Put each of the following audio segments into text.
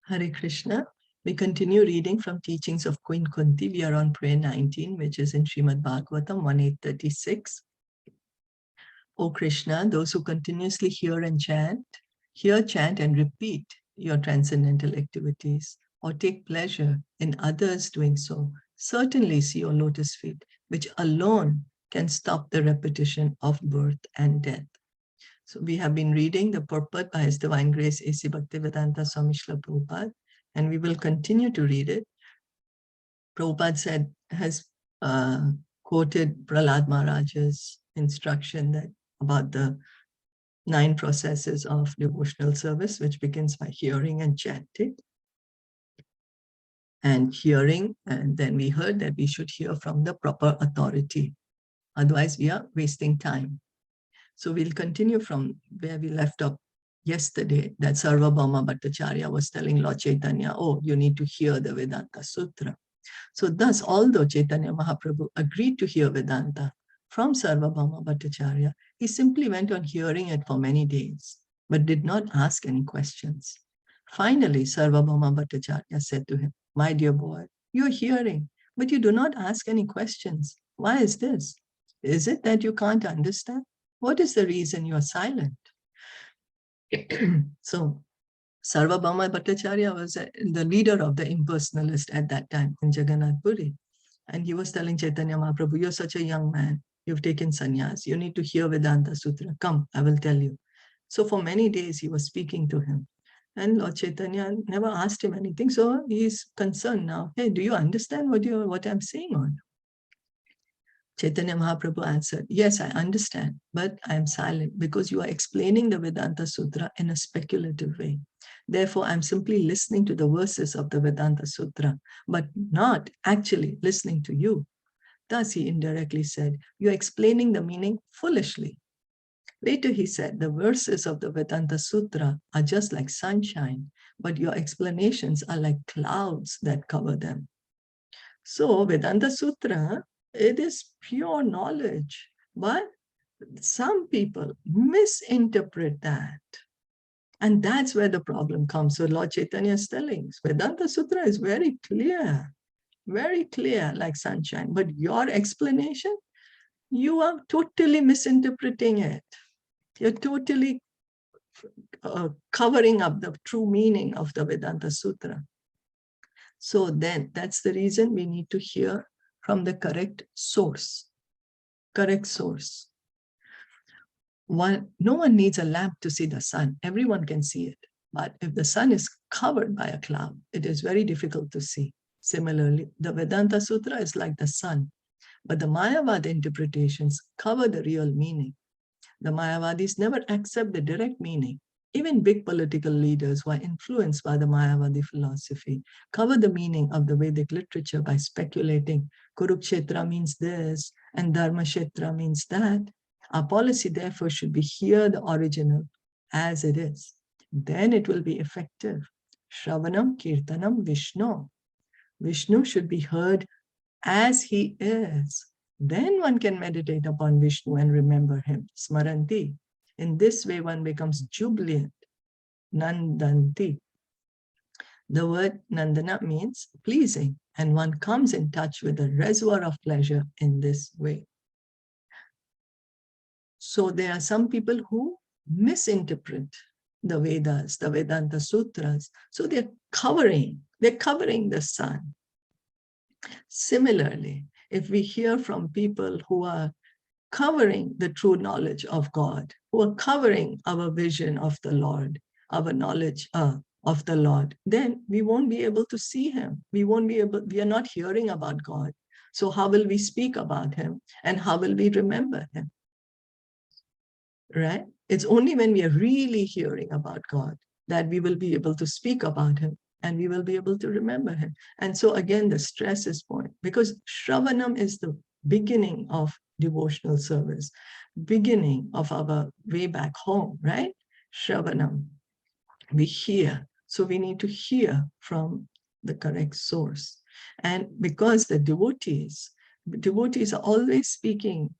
Hare Krishna. We continue reading from teachings of Queen Kunti. We are on prayer 19, which is in Srimad Bhagavatam 1.8.36. O Krishna, those who continuously hear, chant and repeat your transcendental activities, or take pleasure in others doing so, certainly see your lotus feet, which alone can stop the repetition of birth and death. So we have been reading the purport by His Divine Grace A.C. Bhaktivedanta Swami Srila Prabhupada, and we will continue to read it. Prabhupada has quoted Prahlad Maharaj's instruction about the 9 processes of devotional service, which begins by hearing and chanting. And hearing, and then we heard that we should hear from the proper authority. Otherwise, we are wasting time. So we'll continue from where we left off yesterday, that Sarvabhauma Bhattacharya was telling Lord Caitanya, oh, you need to hear the Vedanta Sutra. So thus, although Chaitanya Mahaprabhu agreed to hear Vedanta from Sarvabhauma Bhattacharya, he simply went on hearing it for many days, but did not ask any questions. Finally, Sarvabhauma Bhattacharya said to him, my dear boy, you're hearing, but you do not ask any questions. Why is this? Is it that you can't understand? What is the reason you're silent? So, Sarvabhauma Bhattacharya was the leader of the impersonalists at that time in Jagannath Puri. And he was telling Chaitanya Mahaprabhu, you're such a young man, you've taken sannyas, you need to hear Vedanta Sutra. Come, I will tell you. So for many days he was speaking to him. And Lord Chaitanya never asked him anything. So he's concerned now. Hey, do you understand what I'm saying or no? Chaitanya Mahaprabhu answered, yes, I understand, but I am silent because you are explaining the Vedanta Sutra in a speculative way. Therefore, I'm simply listening to the verses of the Vedanta Sutra, but not actually listening to you. Thus, he indirectly said, you're explaining the meaning foolishly. Later, he said, the verses of the Vedanta Sutra are just like sunshine, but your explanations are like clouds that cover them. So, Vedanta Sutra, it is pure knowledge, but some people misinterpret that. And that's where the problem comes. So Lord Chaitanya is telling, Vedanta Sutra is very clear, like sunshine. But your explanation, you are totally misinterpreting it. You're totally covering up the true meaning of the Vedanta Sutra. So then that's the reason we need to hear from the correct source. No one needs a lamp to see the sun. Everyone can see it. But if the sun is covered by a cloud, it is very difficult to see. Similarly, the Vedanta Sutra is like the sun, but the Mayavada interpretations cover the real meaning. The Mayavadis never accept the direct meaning. Even big political leaders who are influenced by the Mayavadi philosophy cover the meaning of the Vedic literature by speculating Kurukshetra means this and Dharmashetra means that. Our policy, therefore, should be hear the original as it is. Then it will be effective. Shravanam, Kirtanam, Vishnu. Vishnu should be heard as he is. Then one can meditate upon Vishnu and remember him. Smaranti. In this way, one becomes jubilant. Nandanti. The word Nandana means pleasing, and one comes in touch with the reservoir of pleasure in this way. So there are some people who misinterpret the Vedas, the Vedanta Sutras. So they're covering the sun. Similarly, if we hear from people who are covering the true knowledge of God, who are covering our vision of the Lord, our knowledge of the Lord, then we won't be able to see him. We are not hearing about God. So how will we speak about him and how will we remember him? Right? It's only when we are really hearing about God that we will be able to speak about him and we will be able to remember him. And so again, the stress is point, because Shravanam is the beginning of devotional service, beginning of our way back home, right? Shravanam, we hear. So we need to hear from the correct source. And because the devotees are always speaking,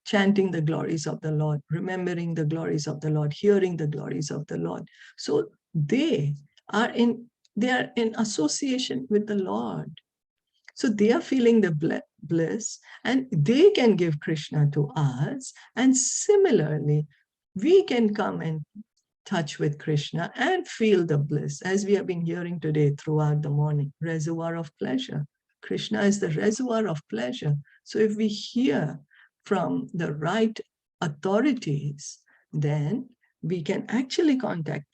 chanting the glories of the Lord, remembering the glories of the Lord, hearing the glories of the Lord. So they are in They are in association with the Lord. So they are feeling the bliss, and they can give Krishna to us. And similarly, we can come and touch with Krishna and feel the bliss, as we have been hearing today throughout the morning. Reservoir of pleasure. Krishna is the reservoir of pleasure. So if we hear from the right authorities, then we can actually contact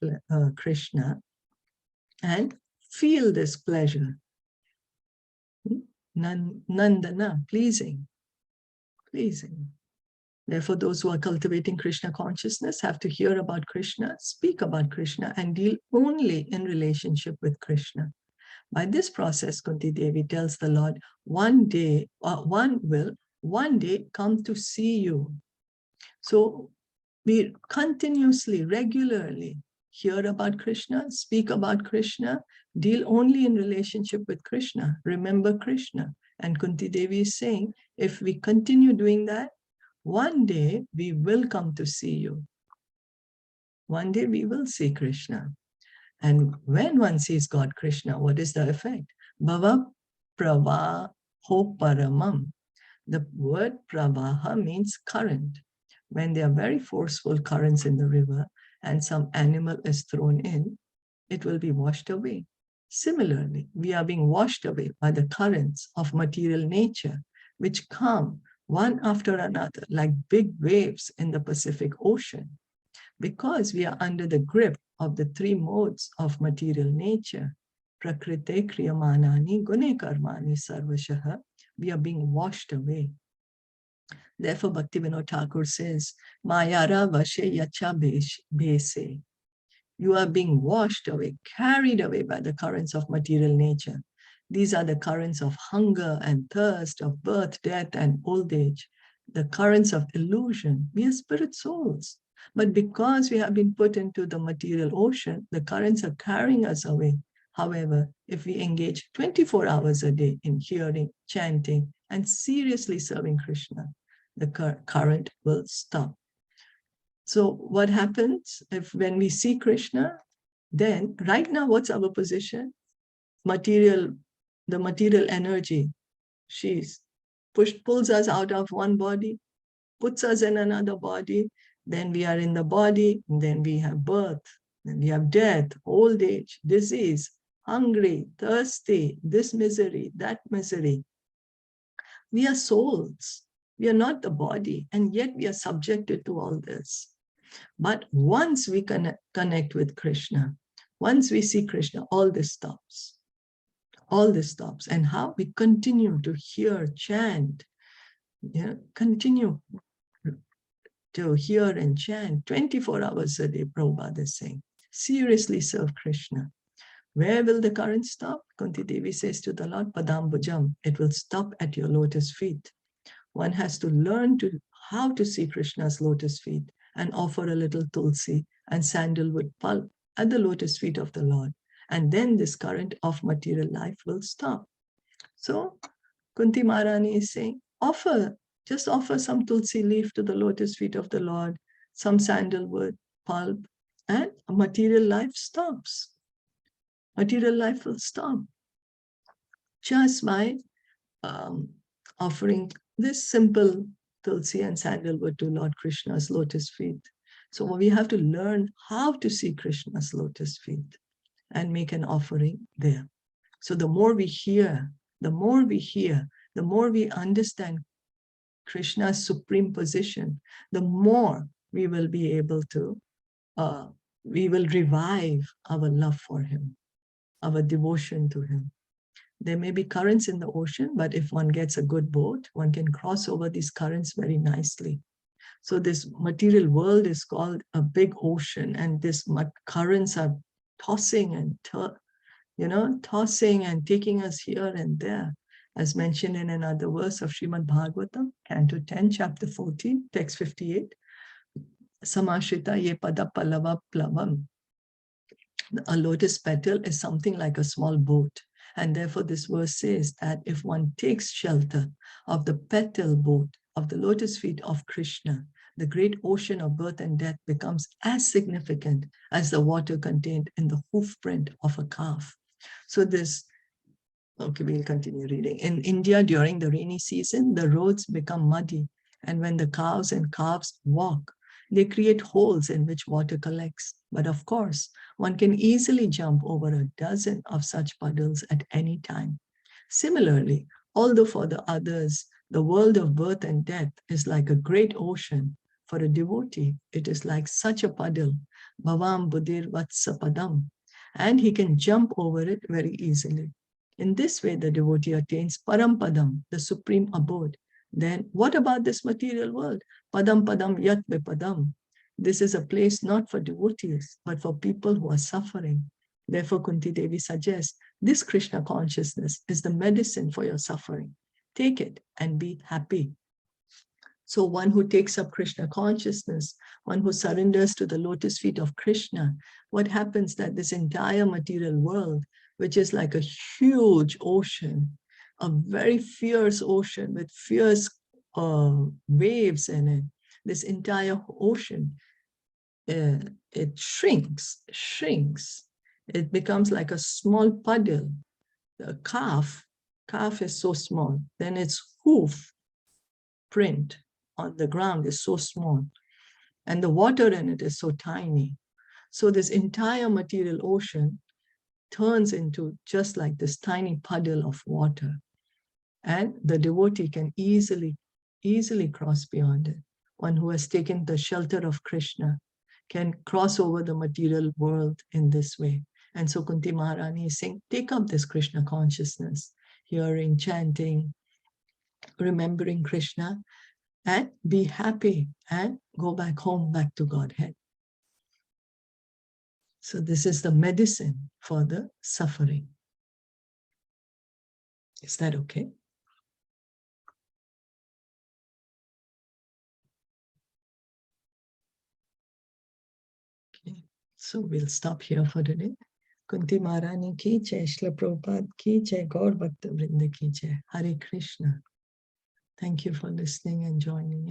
Krishna and feel this pleasure. Nandana, pleasing. Therefore, those who are cultivating Krishna consciousness have to hear about Krishna, speak about Krishna, and deal only in relationship with Krishna. By this process, Kunti Devi tells the Lord, one day come to see you. So we continuously, regularly hear about Krishna, speak about Krishna, deal only in relationship with Krishna, remember Krishna. And Kunti Devi is saying, if we continue doing that, one day we will come to see you. One day we will see Krishna. And when one sees God Krishna, what is the effect? Bhava pravaho paramam. The word pravaha means current. When there are very forceful currents in the river and some animal is thrown in, it will be washed away. Similarly, we are being washed away by the currents of material nature, which come one after another like big waves in the Pacific Ocean. Because we are under the grip of the three modes of material nature, prakrite kriyamanani gune karmani sarvashaha, we are being washed away. Therefore, Bhaktivinoda Thakur says, Mayara vashe yacha bese. You are being washed away, carried away by the currents of material nature. These are the currents of hunger and thirst, of birth, death, and old age, the currents of illusion. We are spirit souls. But because we have been put into the material ocean, the currents are carrying us away. However, if we engage 24 hours a day in hearing, chanting, and seriously serving Krishna, the current will stop. So what happens if when we see Krishna, then right now, what's our position? The material energy, pulls us out of one body, puts us in another body, then we are in the body, then we have birth, then we have death, old age, disease, hungry, thirsty, this misery, that misery. We are souls. We are not the body, and yet we are subjected to all this. But once we connect with Krishna, once we see Krishna, all this stops. All this stops. And how? We continue to hear, chant, continue to hear and chant 24 hours a day, Prabhupada is saying. Seriously serve Krishna. Where will the current stop? Kunti Devi says to the Lord, Padambujam, it will stop at your lotus feet. One has to learn how to see Krishna's lotus feet and offer a little tulsi and sandalwood pulp at the lotus feet of the Lord. And then this current of material life will stop. So Kunti Maharani is saying, just offer some tulsi leaf to the lotus feet of the Lord, some sandalwood pulp, and material life stops. Material life will stop just by offering this simple tulsi and sandalwood to Lord Krishna's lotus feet. So we have to learn how to see Krishna's lotus feet and make an offering there. So the more we hear, the more we understand Krishna's supreme position, the more we will be able to, we will revive our love for him, our devotion to him. There may be currents in the ocean, but if one gets a good boat, one can cross over these currents very nicely. So this material world is called a big ocean, and these currents are tossing and tossing and taking us here and there, as mentioned in another verse of Srimad Bhagavatam, Canto 10, Chapter 14, Text 58. Samashita ye pada pallava plavam. A lotus petal is something like a small boat. And therefore this verse says that if one takes shelter of the petal boat of the lotus feet of Krishna, the great ocean of birth and death becomes as significant as the water contained in the hoof print of a calf. So this, okay, we'll continue reading. In India, during the rainy season, the roads become muddy. And when the cows and calves walk, they create holes in which water collects. But of course, one can easily jump over a dozen of such puddles at any time. Similarly, although for the others, the world of birth and death is like a great ocean, for a devotee, it is like such a puddle, bhavam buddhir vatsa padam, and he can jump over it very easily. In this way, the devotee attains Parampadam, the supreme abode. Then what about this material world? Padam Padam Yat Vipadam. This is a place not for devotees, but for people who are suffering. Therefore, Kunti Devi suggests this Krishna consciousness is the medicine for your suffering. Take it and be happy. So one who takes up Krishna consciousness, one who surrenders to the lotus feet of Krishna, what happens that this entire material world, which is like a huge ocean, a very fierce ocean with fierce waves in it, this entire ocean, it shrinks. It becomes like a small puddle. The calf is so small, then its hoof print on the ground is so small, and the water in it is so tiny. So this entire material ocean turns into just like this tiny puddle of water, and the devotee can easily cross beyond it. One who has taken the shelter of Krishna can cross over the material world in this way. And so Kunti Maharani is saying, take up this Krishna consciousness, hearing, chanting, remembering Krishna, and be happy and go back home, back to Godhead. So this is the medicine for the suffering. Is that okay? Okay, so we'll stop here for today. Kunti Maharani ki jai, Srila Prabhupada ki jai, Gaur Bhakta Vrinda ki jai. Hare Krishna. Thank you for listening and joining in.